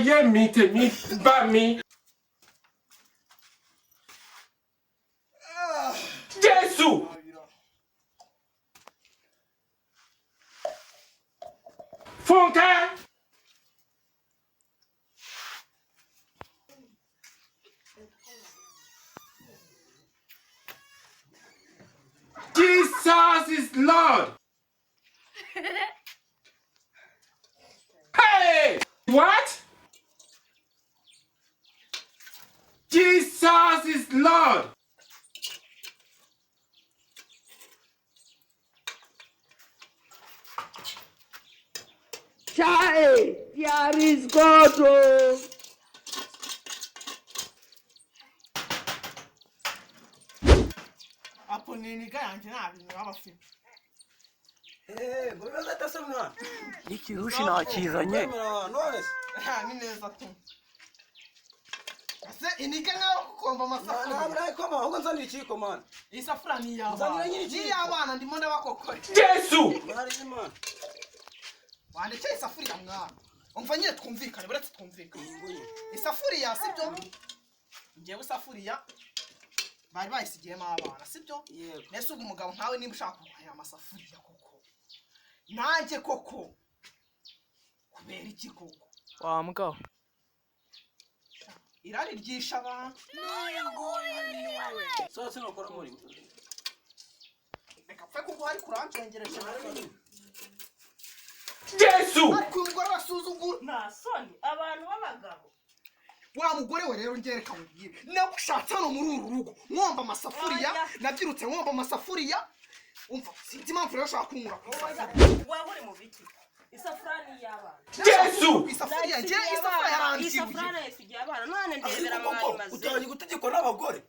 ye mi ba mi. Jesus! Funke! Jesus is Lord! Hey! What? Jesus is Lord! Chai, there is God. Oh. Apo nini ganje nabintu abafite. Ngobe gatase mwana. Ikirushi nakizanye. None. Ni neza tu. Ase iniga ngaho kukomba amasafuriya. Nabura ikoma ahubwo nzanira ikiko mwana. Isafuriya ni yaba. Nzanira nyiri Ni yabana ndimo ndabakokora. Jesus! Mari imana. Wandike isafuriya mwana. Umva nyine twumvikane buretse twumvikane. Isafuriya sibyo? Ngiye isafuriya. Bari bayisigiyemo abana sibyo? Yego. Nese ubwo umugabo nkawe nimba ushaka kuhaya amasafuriya koko. Nanjye koko. Kubera iki koko? Wa mugabo. Irari ryisha abantu. So sinokora muri. Reka pfe kuko hari kurancengereje. Jesus! Ariko umugore basuzugura. Nasoni abantu b'abagabo. Wa mugore we rero ngereka mubwire. Nagushatse hano muri uru rugo. Mwomba amasafuriya, nabyirutse mwomba amasafuriya. Umva, sinzi impamvu rero ushaka kunkura. Waba uri mu biki? Isafuriya ni y'abana. Jesus! Isafuriya nge isafuriya yarangiye. Isafuriya yasigiye abana none ndebera mwayi maze. Utangiye gutegekwa n'abagore.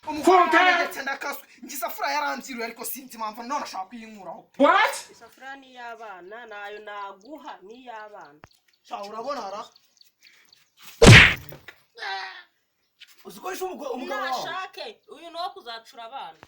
Umugore ndetse ndakaswe. Nge isafuriya yarangiye ariko sinzi impamvu none ashaka kuyinkuraho. What? Isafuriya ni y'abana nayo naguha ni y'abana. Sha urabona ara? Uzikoresha umugabo wawe. Nashake uyu no kuzacura abana.